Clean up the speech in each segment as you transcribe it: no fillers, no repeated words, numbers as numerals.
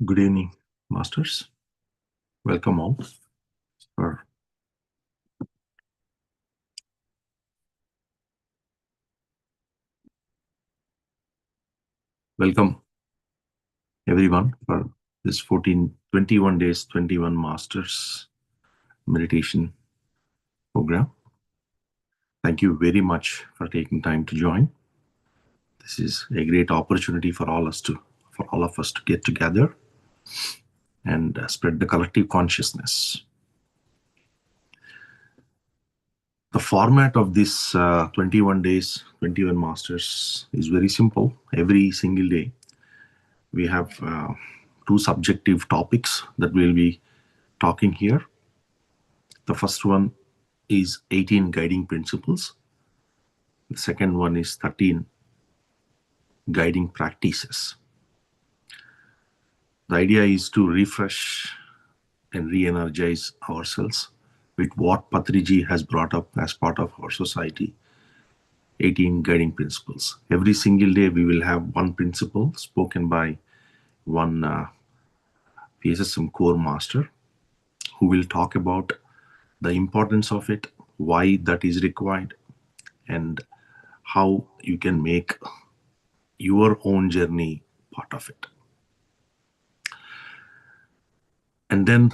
Good evening, Masters. Welcome all. Welcome everyone for this 21 days, 21 Masters meditation program. Thank you very much for taking time to join. This is a great opportunity for all of us to get together and spread the collective consciousness. The format of this 21 days, 21 Masters is very simple. Every single day, we have two subjective topics that we'll be talking here. The first one is 18 guiding principles. The second one is 13 guiding practices. The idea is to refresh and re-energize ourselves with what Patriji has brought up as part of our society, 18 guiding principles. Every single day we will have one principle spoken by one PSSM core master who will talk about the importance of it, why that is required, and how you can make your own journey part of it. And then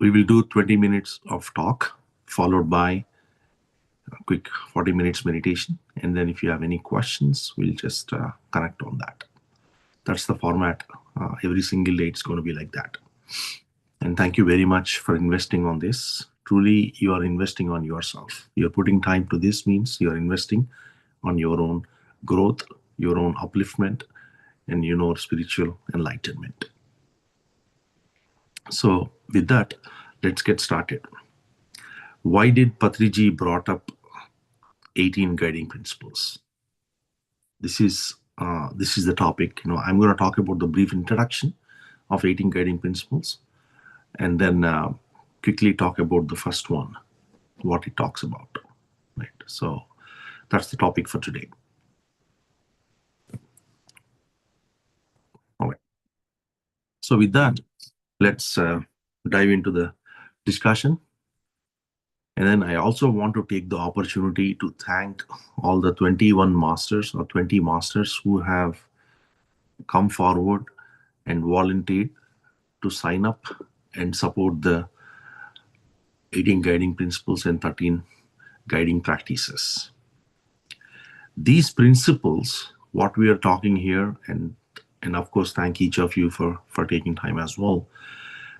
we will do 20 minutes of talk, followed by a quick 40 minutes meditation. And then if you have any questions, we'll just connect on that. That's the format. Every single day it's going to be like that. And thank you very much for investing on this. Truly, you are investing on yourself. You're putting time to this means you're investing on your own growth, your own upliftment, and spiritual enlightenment. So with that, let's get started. Why did Patriji brought up 18 guiding principles? This is the topic. I'm going to talk about the brief introduction of 18 guiding principles, and then quickly talk about the first one, what it talks about. Right. So that's the topic for today. All right. So with that, let's dive into the discussion. And then I also want to take the opportunity to thank all the 21 masters or 20 masters who have come forward and volunteered to sign up and support the 18 guiding principles and 13 guiding practices. These principles, what we are talking here, and of course, thank each of you for taking time as well.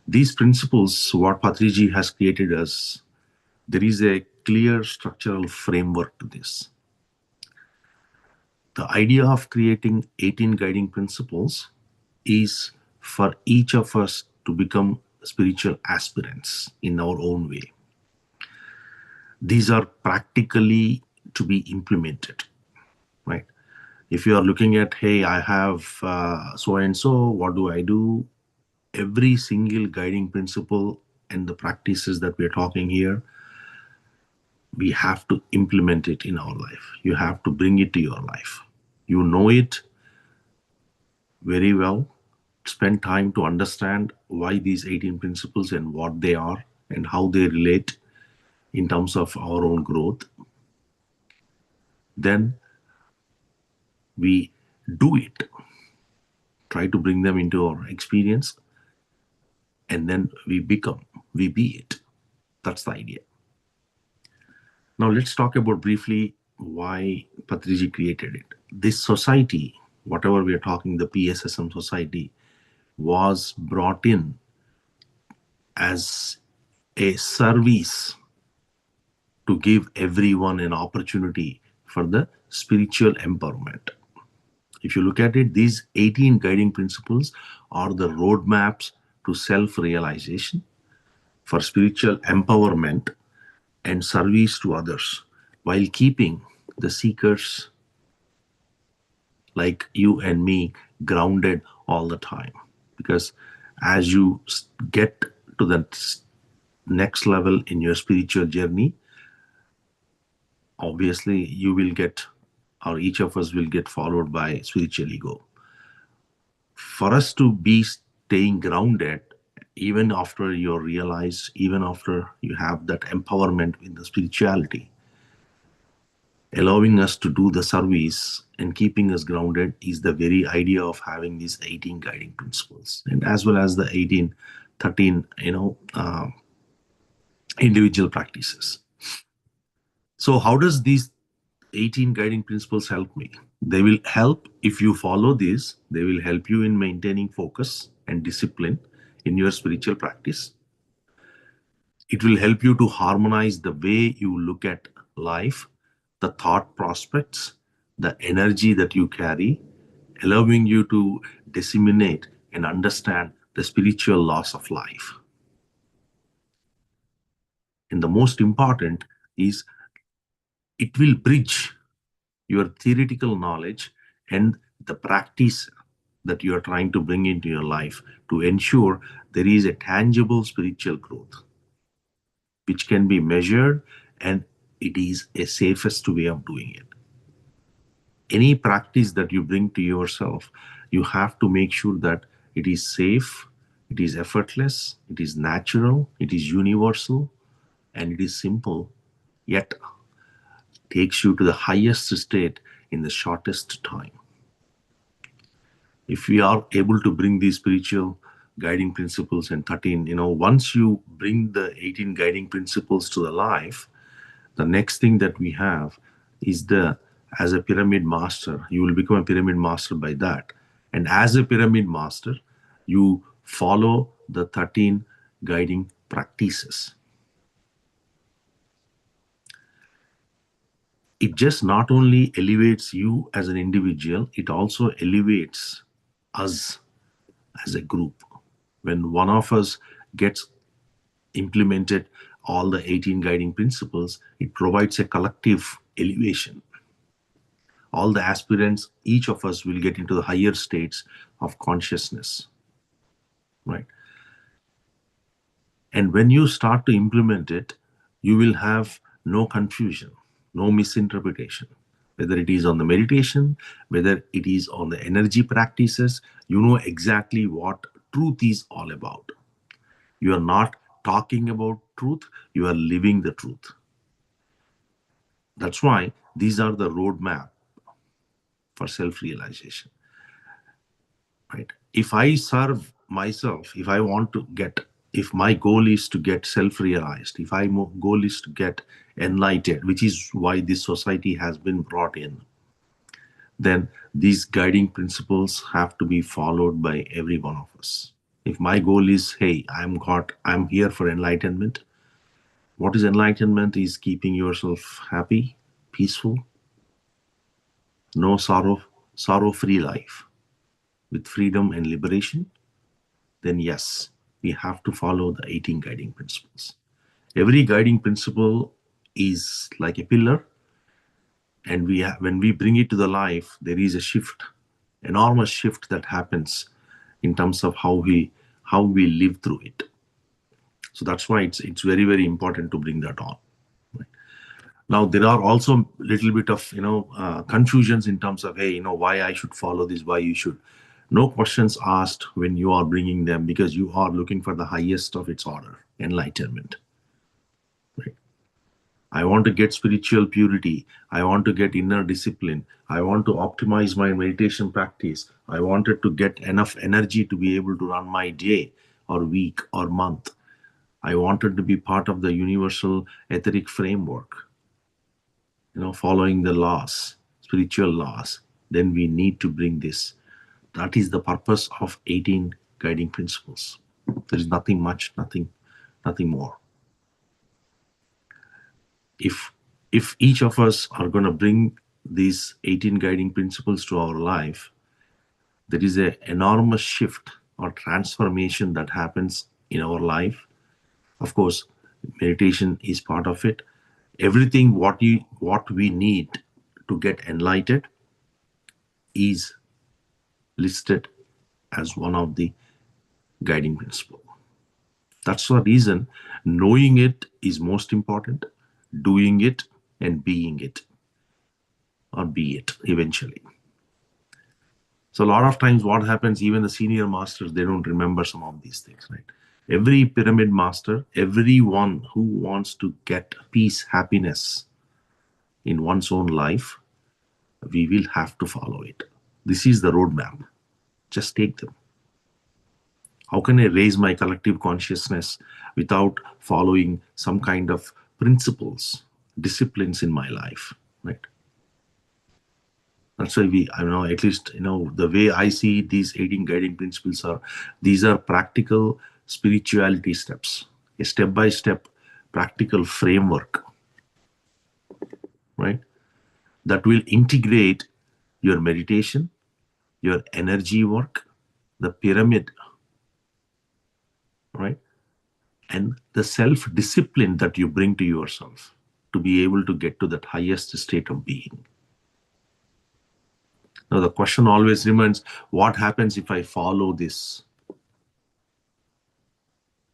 These principles, what Patriji has created as, there is a clear structural framework to this. The idea of creating 18 guiding principles is for each of us to become spiritual aspirants in our own way. These are practically to be implemented, right? If you are looking at, hey, I have so-and-so, what do I do? Every single guiding principle and the practices that we're talking here, we have to implement it in our life. You have to bring it to your life. You know it very well. Spend time to understand why these 18 principles and what they are and how they relate in terms of our own growth. Then we do it. Try to bring them into our experience, and then we be it. That's the idea. Now let's talk about briefly why Patriji created it. This society, whatever we are talking, the PSSM society, was brought in as a service to give everyone an opportunity for the spiritual empowerment. If you look at it, these 18 guiding principles are the roadmaps to self-realization, for spiritual empowerment and service to others, while keeping the seekers like you and me grounded all the time. Because as you get to the next level in your spiritual journey, obviously you will get, or each of us will get followed by spiritual ego. For us to be staying grounded even after you realize, even after you have that empowerment in the spirituality, allowing us to do the service and keeping us grounded is the very idea of having these 18 guiding principles, and as well as the 18, 13, individual practices. So how does these 18 guiding principles help me? They will help if you follow these. They will help you in maintaining focus and discipline in your spiritual practice. It will help you to harmonize the way you look at life, the thought prospects, the energy that you carry, allowing you to disseminate and understand the spiritual laws of life. And the most important is it will bridge your theoretical knowledge and the practice that you are trying to bring into your life to ensure there is a tangible spiritual growth which can be measured, and it is a safest way of doing it. Any practice that you bring to yourself, you have to make sure that it is safe, it is effortless, it is natural, it is universal, and it is simple, yet takes you to the highest state in the shortest time. If we are able to bring these spiritual guiding principles and 13, once you bring the 18 guiding principles to the life, the next thing that we have is as a pyramid master, you will become a pyramid master by that. And as a pyramid master, you follow the 13 guiding practices. It just not only elevates you as an individual, it also elevates us as a group. When one of us gets implemented all the 18 guiding principles, it provides a collective elevation. All the aspirants, each of us will get into the higher states of consciousness, right? And when you start to implement it, you will have no confusion, no misinterpretation. Whether it is on the meditation, whether it is on the energy practices, you know exactly what truth is all about. You are not talking about truth, you are living the truth. That's why these are the roadmap for self-realization, right? If I serve myself, if my goal is to get self-realized, if my goal is to get enlightened, which is why this society has been brought in, then these guiding principles have to be followed by every one of us. If my goal is, hey, I'm here for enlightenment. What is enlightenment? Is keeping yourself happy, peaceful, no sorrow-free life with freedom and liberation. Then yes, we have to follow the 18 guiding principles. Every guiding principle is like a pillar, and when we bring it to the life, there is a shift, enormous shift that happens in terms of how we live through it. So that's why it's very, very important to bring that on. Right? Now there are also a little bit of confusions in terms of, hey, why I should follow this, why you should. No questions asked when you are bringing them, because you are looking for the highest of its order, enlightenment. Right? I want to get spiritual purity. I want to get inner discipline. I want to optimize my meditation practice. I wanted to get enough energy to be able to run my day or week or month. I wanted to be part of the universal etheric framework, following the laws, spiritual laws. Then we need to bring this. That is the purpose of 18 guiding principles. There is nothing much, nothing more. If each of us are going to bring these 18 guiding principles to our life, there is an enormous shift or transformation that happens in our life. Of course, meditation is part of it. Everything what we need to get enlightened is listed as one of the guiding principles. That's the reason knowing it is most important, doing it and being it, or be it eventually. So a lot of times what happens, even the senior masters, they don't remember some of these things, right? Every pyramid master, everyone who wants to get peace, happiness in one's own life, we will have to follow it. This is the roadmap. Just take them. How can I raise my collective consciousness without following some kind of principles, disciplines in my life, right? That's why I know, at least, the way I see these 18 guiding principles are, these are practical spirituality steps, a step-by-step practical framework, right? That will integrate your meditation, your energy work, the pyramid, right? And the self-discipline that you bring to yourself to be able to get to that highest state of being. Now, the question always remains, what happens if I follow this?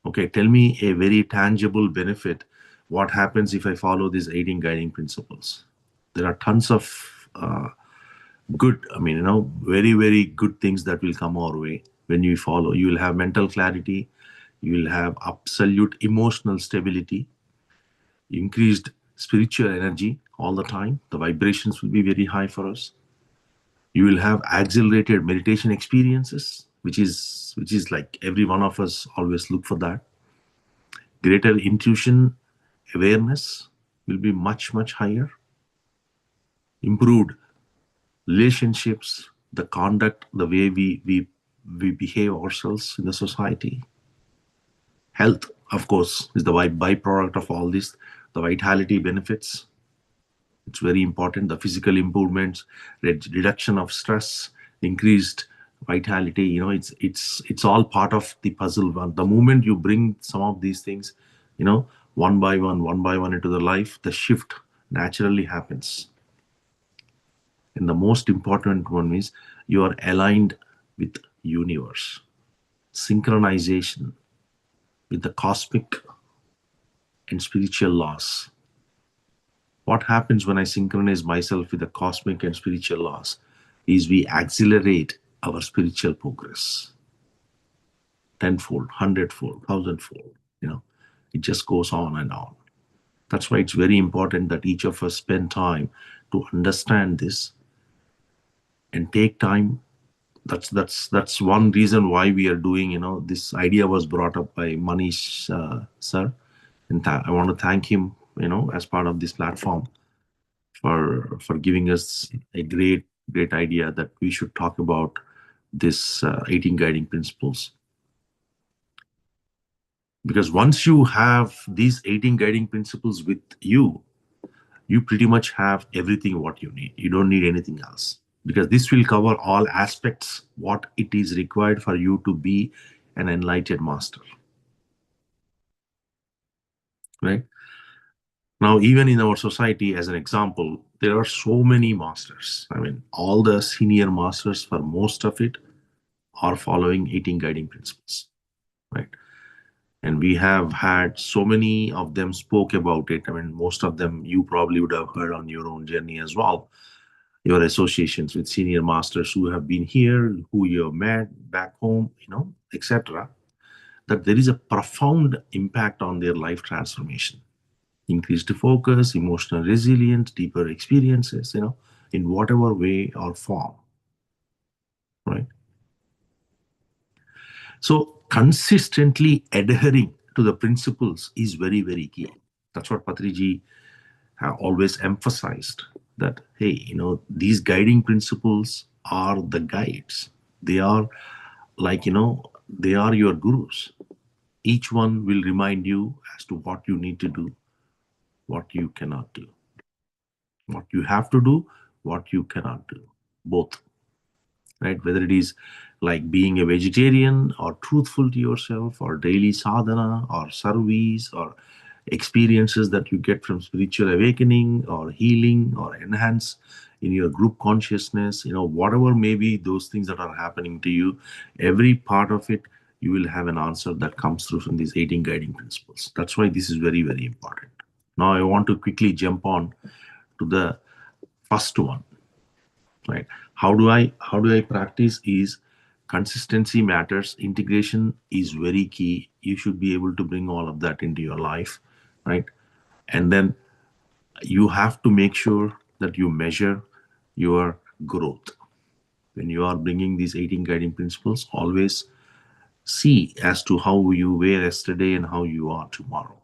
Okay, tell me a very tangible benefit. What happens if I follow these 18 guiding principles? There are tons of good, very, very good things that will come our way when you follow. You will have mental clarity. You will have absolute emotional stability, increased spiritual energy all the time. The vibrations will be very high for us. You will have accelerated meditation experiences, which is like every one of us always look for that. Greater intuition awareness will be much, much higher. Improved relationships, the conduct, the way we behave ourselves in the society. Health, of course, is the byproduct of all this. The vitality benefits, it's very important. The physical improvements, reduction of stress, increased vitality. It's all part of the puzzle. The moment you bring some of these things, one by one into the life, the shift naturally happens. And the most important one is you are aligned with universe, synchronization with the cosmic and spiritual laws. What happens when I synchronize myself with the cosmic and spiritual laws is we accelerate our spiritual progress. Tenfold, hundredfold, thousandfold, it just goes on and on. That's why it's very important that each of us spend time to understand this and take time. That's one reason why we are doing, this idea was brought up by Manish sir. And I want to thank him, as part of this platform for giving us a great idea that we should talk about this 18 guiding principles. Because once you have these 18 guiding principles with you, you pretty much have everything what you need. You don't need anything else, because this will cover all aspects what it is required for you to be an enlightened master, right? Now, even in our society, as an example, there are so many masters. All the senior masters, for most of it, are following 18 guiding principles, right? And we have had so many of them spoke about it. Most of them you probably would have heard on your own journey as well. Your associations with senior masters who have been here, who you have met back home, etc. That there is a profound impact on their life transformation. Increased focus, emotional resilience, deeper experiences, in whatever way or form, right? So consistently adhering to the principles is very, very key. That's what Patriji have always emphasized, that, hey, these guiding principles are the guides. They are like, they are your gurus. Each one will remind you as to what you need to do, what you cannot do, what you have to do, what you cannot do, both, right? Whether it is like being a vegetarian or truthful to yourself or daily sadhana or service or experiences that you get from spiritual awakening or healing or enhance in your group consciousness, whatever may be those things that are happening to you, every part of it, you will have an answer that comes through from these 18 guiding principles. That's why this is very, very important. Now I want to quickly jump on to the first one, right? How do I practice is consistency matters. Integration is very key. You should be able to bring all of that into your life, right? And then you have to make sure that you measure your growth. When you are bringing these 18 guiding principles, always see as to how you were yesterday and how you are tomorrow.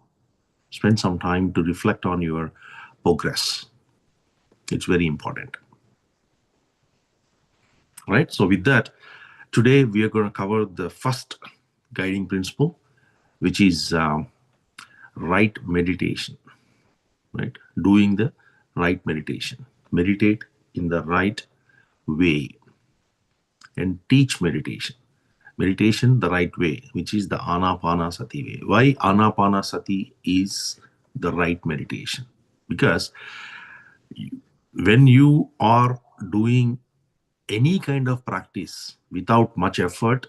Spend some time to reflect on your progress. It's very important, right? So with that, today we are going to cover the first guiding principle, which is right meditation, right? Doing the right meditation. Meditate in the right way and teach meditation. Meditation the right way, which is the Anapanasati way. Why Anapanasati is the right meditation? Because when you are doing any kind of practice without much effort,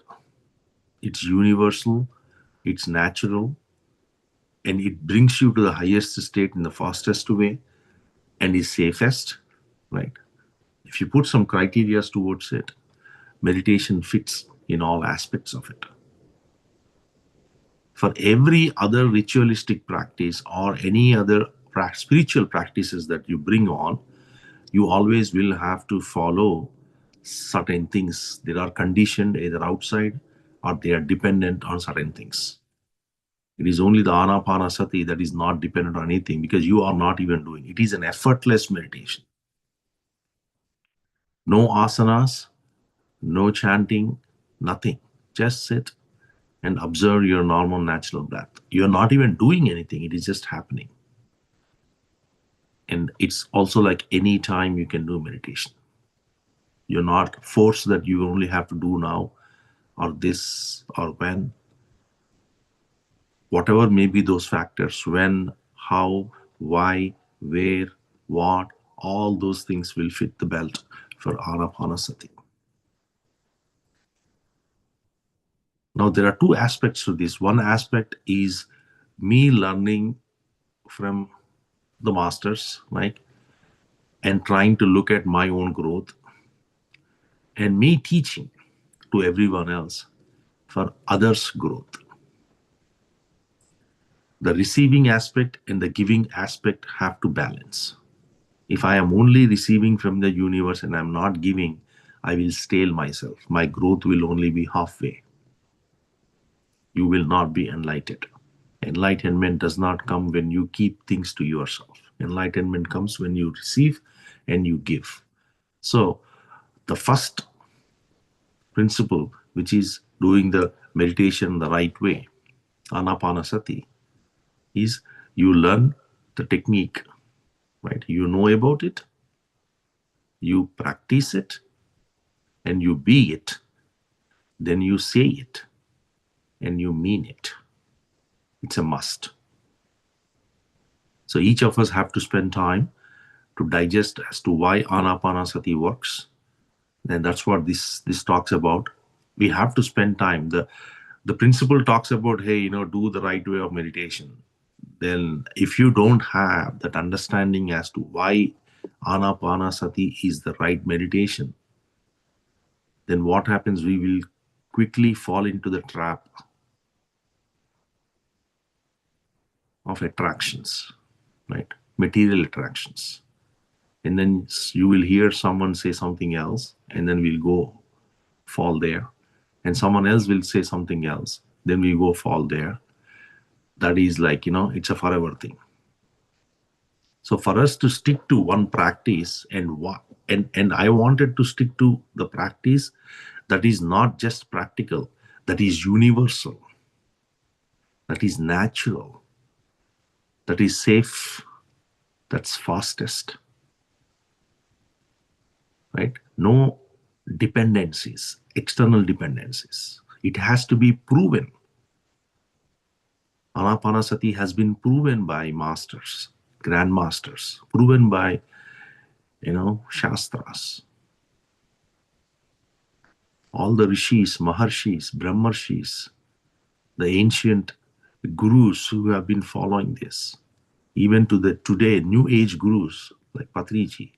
it's universal, it's natural, and it brings you to the highest state in the fastest way and is safest, right? If you put some criteria towards it, meditation fits in all aspects of it. For every other ritualistic practice or any other spiritual practices that you bring on, you always will have to follow certain things. They are conditioned either outside or they are dependent on certain things. It is only the Anapanasati that is not dependent on anything because you are not even doing. It is an effortless meditation. No asanas, no chanting, nothing. Just sit and observe your normal natural breath. You're not even doing anything, it is just happening. And it's also like any time you can do meditation. You're not forced that you only have to do now or this or when. Whatever may be those factors, when, how, why, where, what, all those things will fit the belt for Anapanasati. Now, there are two aspects to this. One aspect is me learning from the masters, right? And trying to look at my own growth and me teaching to everyone else for others' growth. The receiving aspect and the giving aspect have to balance. If I am only receiving from the universe and I'm not giving, I will stale myself. My growth will only be halfway. You will not be enlightened. Enlightenment does not come when you keep things to yourself. Enlightenment comes when you receive and you give. So, the first principle, which is doing the meditation the right way, Anapanasati, is you learn the technique, right? You know about it, you practice it, and you be it. Then you say it, and you mean it. It's a must. So each of us have to spend time to digest as to why Anapanasati works. And that's what this talks about. We have to spend time. The principle talks about, hey, do the right way of meditation. Then if you don't have that understanding as to why Anapanasati is the right meditation, then what happens? We will quickly fall into the trap of attractions, right? Material attractions. And then you will hear someone say something else, and then we'll go fall there. And someone else will say something else, then we go fall there. That is like, it's a forever thing. So for us to stick to one practice and I wanted to stick to the practice that is not just practical, that is universal, that is natural, that is safe, that's fastest, right? No dependencies, external dependencies. It has to be proven. Anapanasati has been proven by masters, grandmasters, proven by, shastras. All the rishis, maharshis, brahmarshis, the ancient gurus who have been following this, even to the today new age gurus like Patriji,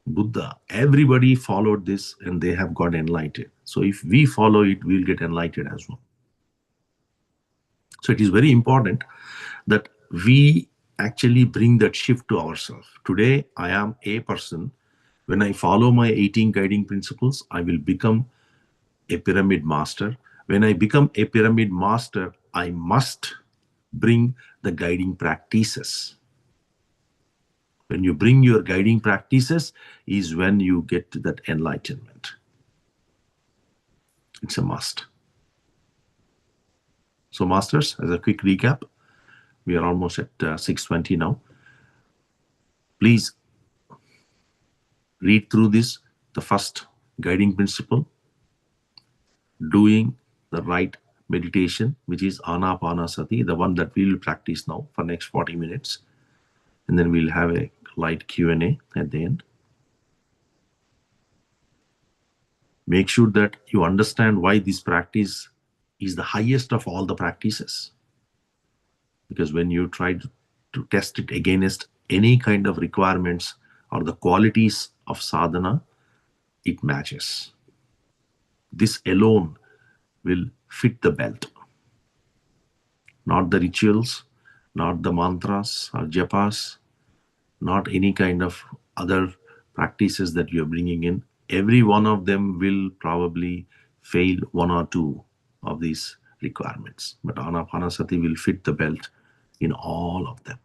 Buddha, everybody followed this and they have got enlightened. So if we follow it, we'll get enlightened as well. So it is very important that we actually bring that shift to ourselves. Today, I am a person. When I follow my 18 guiding principles, I will become a pyramid master. When I become a pyramid master, I must bring the guiding practices. When you bring your guiding practices is when you get to that enlightenment. It's a must. So masters, as a quick recap, we are almost at 6:20 now. Please read through this, the first guiding principle, doing the right meditation, which is Anapanasati, the one that we will practice now for next 40 minutes. And then we'll have a light Q&A at the end. Make sure that you understand why this practice is the highest of all the practices. Because when you try to test it against any kind of requirements or the qualities of sadhana, it matches. This alone will fit the belt. Not the rituals, not the mantras or japas, not any kind of other practices that you're bringing in. Every one of them will probably fail one or two of these requirements. But Anapanasati will fit the belt in all of them.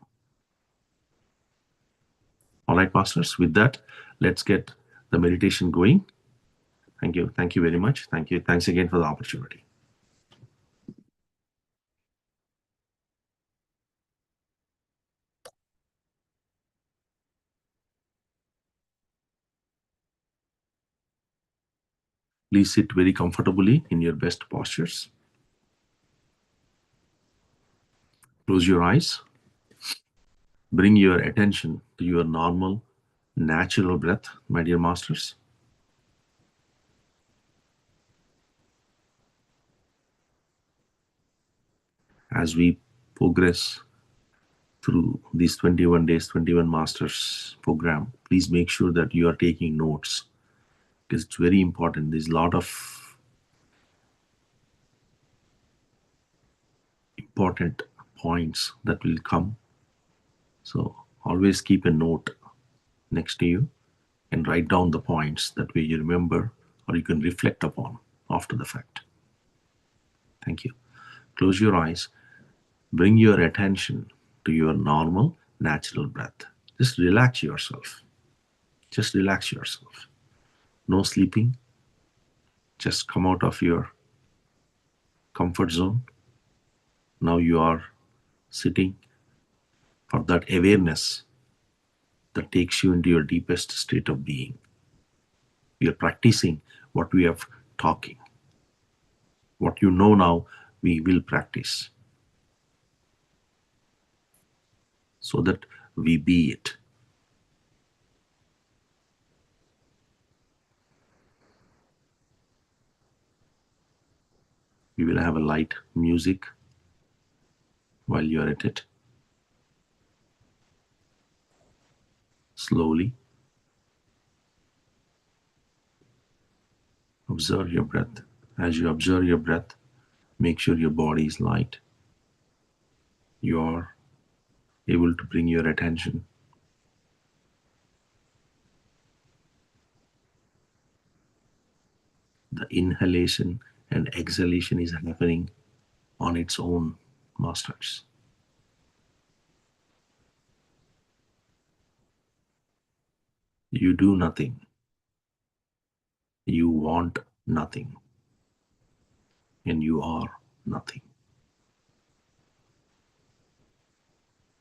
All right, masters, with that, let's get the meditation going. Thank you. Thank you very much. Thank you. Thanks again for the opportunity. Please sit very comfortably in your best postures. Close your eyes. Bring your attention to your normal, natural breath, my dear masters. As we progress through these 21 days, 21 masters program, please make sure that you are taking notes, because it's very important. There's a lot of important points that will come. So always keep a note next to you and write down the points. That way you remember or you can reflect upon after the fact. Thank you. Close your eyes. Bring your attention to your normal, natural breath. Just relax yourself. Just relax yourself. No sleeping. Just come out of your comfort zone. Now you are sitting for that awareness that takes you into your deepest state of being. We are practicing what we have talking. What you know now, we will practice so that we be it. We will have a light music while you are at it. Slowly observe your breath. As you observe your breath, make sure your body is light. You are able to bring your attention the inhalation and exhalation is happening on its own, masters. You do nothing. You want nothing. And you are nothing.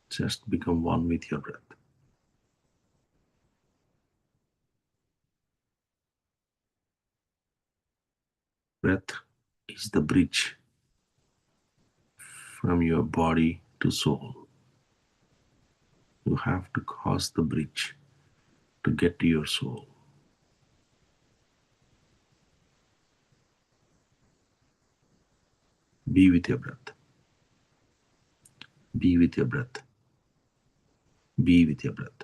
Just become one with your breath. Breath is the bridge from your body to soul. You have to cross the bridge to get to your soul. Be with your breath. Be with your breath. Be with your breath.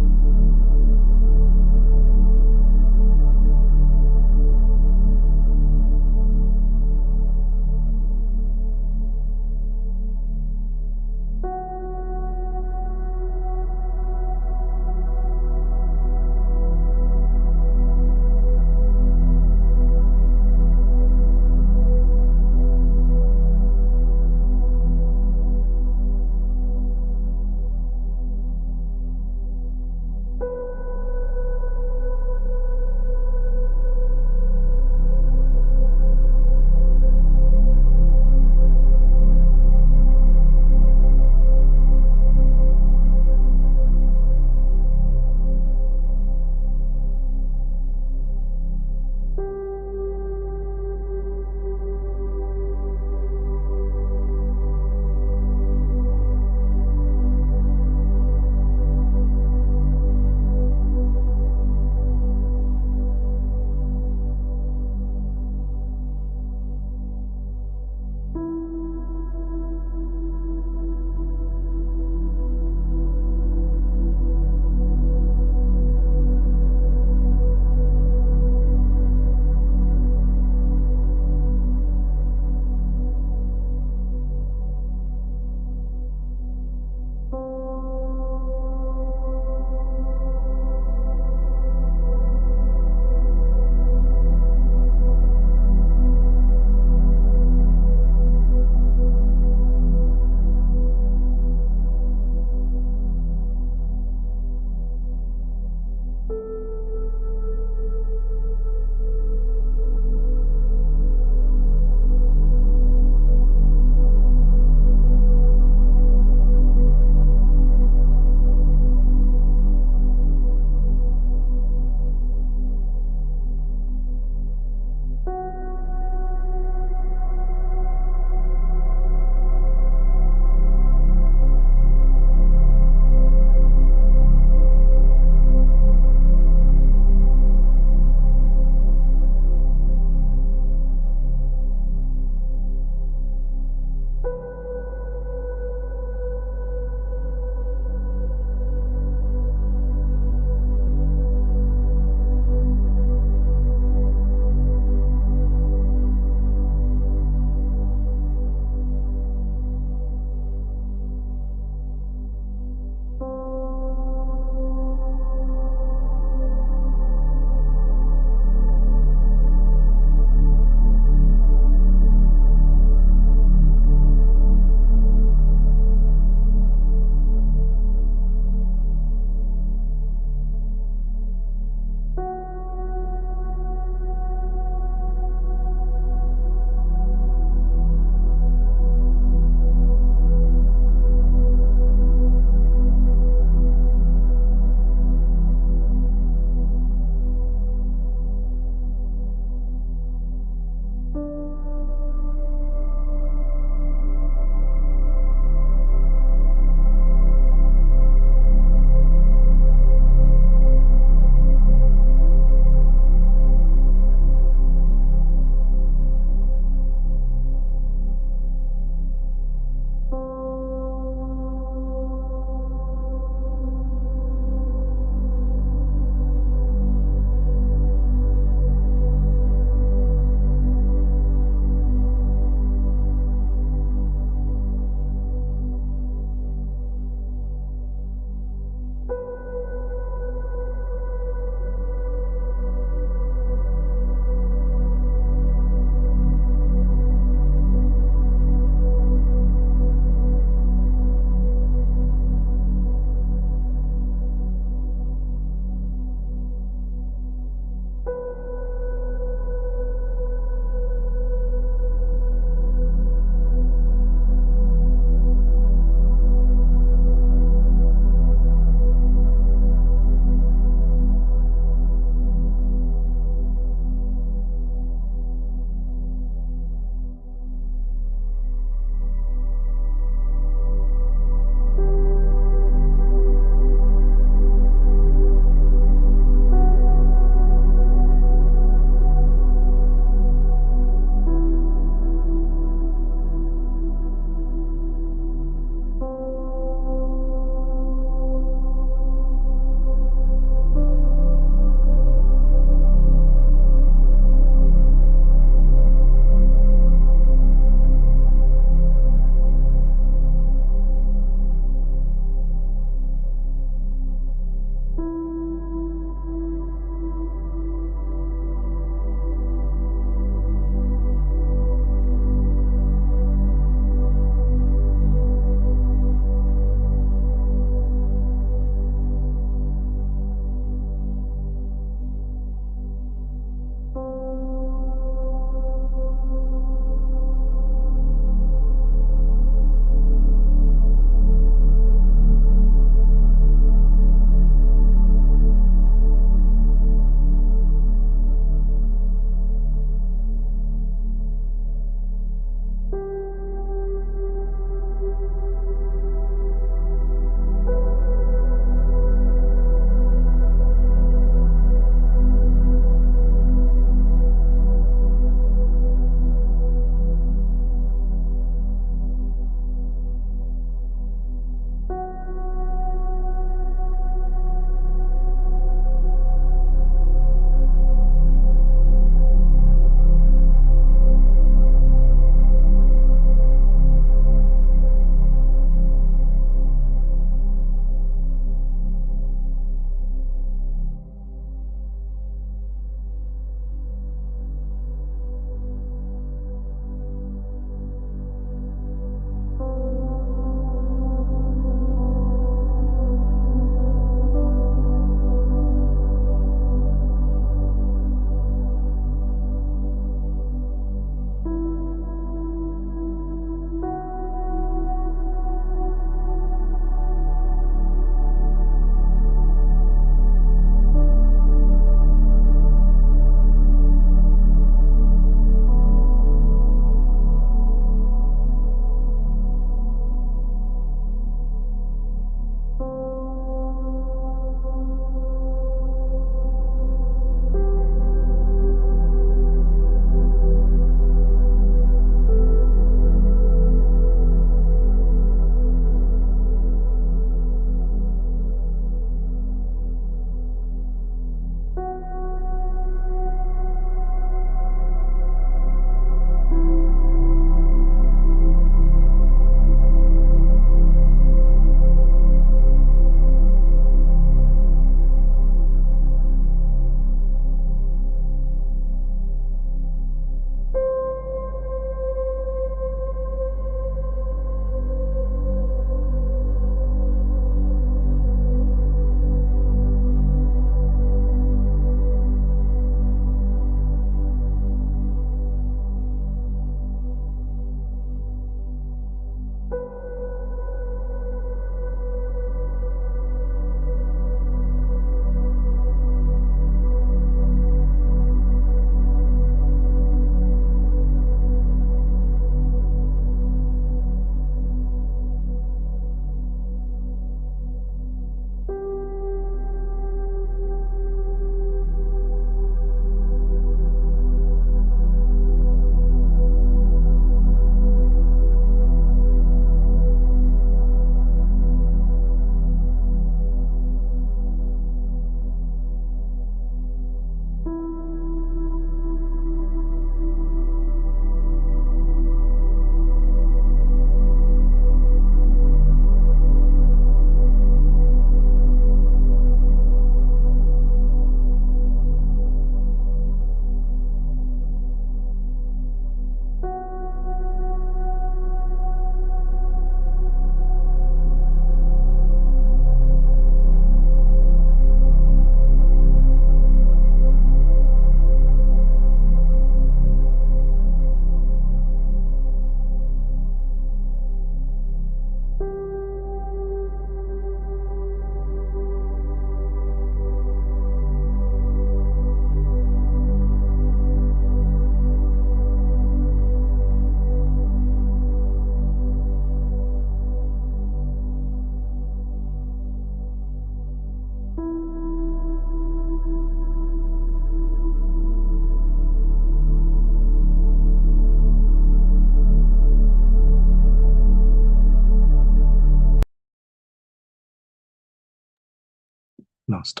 Last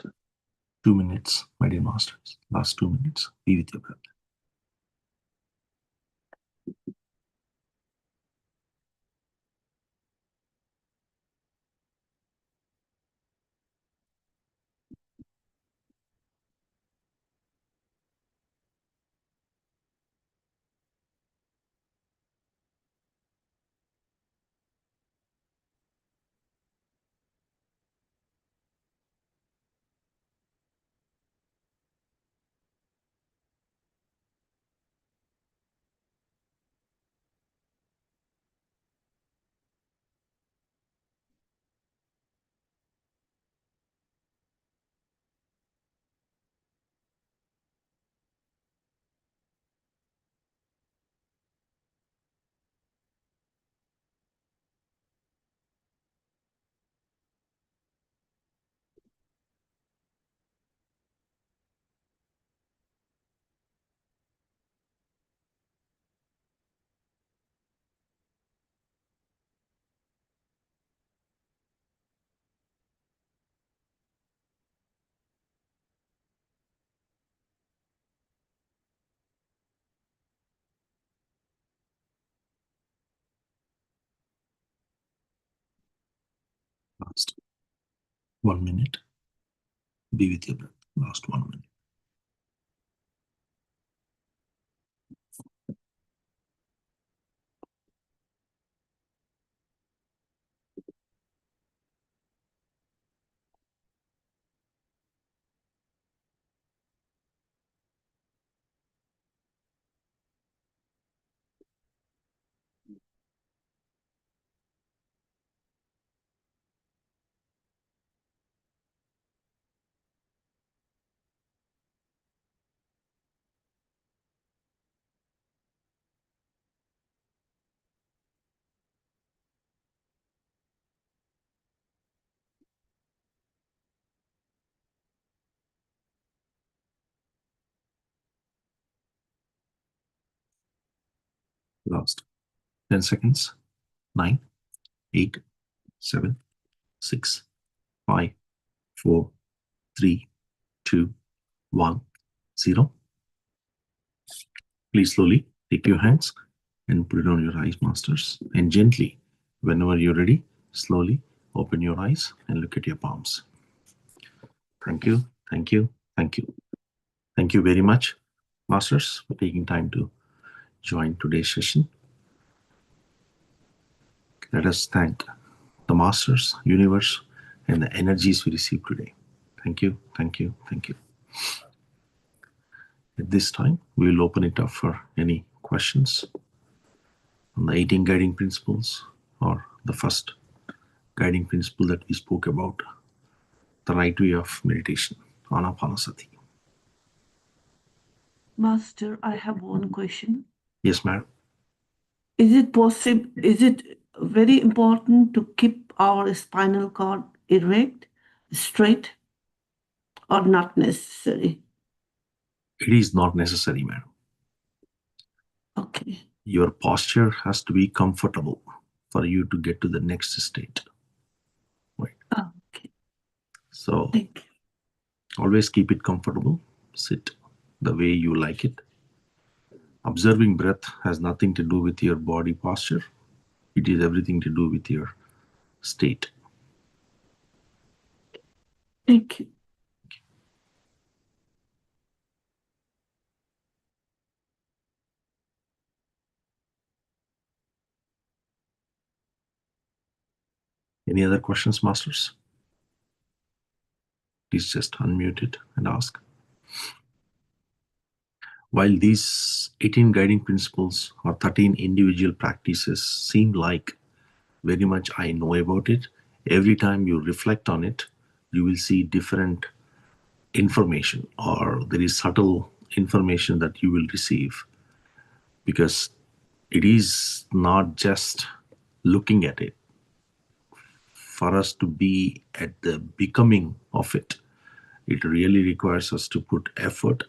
2 minutes, my dear masters. Last 2 minutes. Be with your breath. Last 1 minute. Be with your breath. Last 1 minute. Last 10 seconds. 9, 8, 7, 6, 5, 4, 3, 2, 1, 0. Please slowly take your hands and put it on your eyes, masters. And gently, whenever you're ready, slowly open your eyes and look at your palms. Thank you, thank you, thank you. Thank you very much, masters, for taking time to join today's session. Let us thank the masters, universe, and the energies we received today. Thank you, thank you, thank you. At this time, we will open it up for any questions on the 18 guiding principles or the first guiding principle that we spoke about, the right way of meditation, Anapanasati. Master, I have one question. Yes, madam. Is it very important to keep our spinal cord erect, straight, or not necessary? It is not necessary, madam. Okay. Your posture has to be comfortable for you to get to the next state. Right. Okay. So Thank you. always keep it comfortable. Sit the way you like it. Observing breath has nothing to do with your body posture. It is everything to do with your state. Thank you. Any other questions, masters? Please just unmute it and ask. While these 18 guiding principles or 13 individual practices seem like very much I know about it, every time you reflect on it, you will see different information, or there is subtle information that you will receive, because it is not just looking at it. For us to be at the becoming of it, it really requires us to put effort,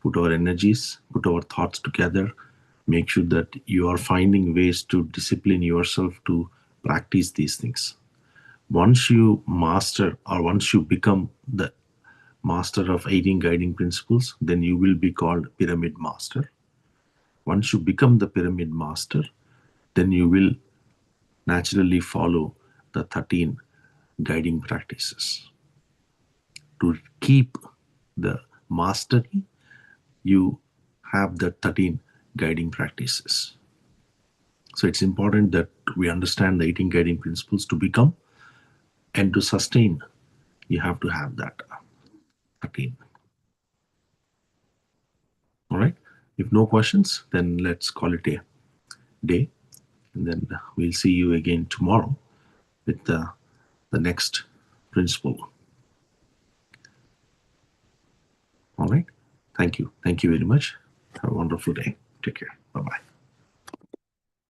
put our energies, put our thoughts together, make sure that you are finding ways to discipline yourself to practice these things. Once you master, or once you become the master of 18 guiding principles, then you will be called pyramid master. Once you become the pyramid master, then you will naturally follow the 13 guiding practices. To keep the mastery, you have the 13 guiding practices. So it's important that we understand the 18 guiding principles to become, and to sustain, you have to have that 13. All right. If no questions, then let's call it a day. And then we'll see you again tomorrow with the next principle. All right. Thank you. Thank you very much. Have a wonderful day. Take care. Bye bye.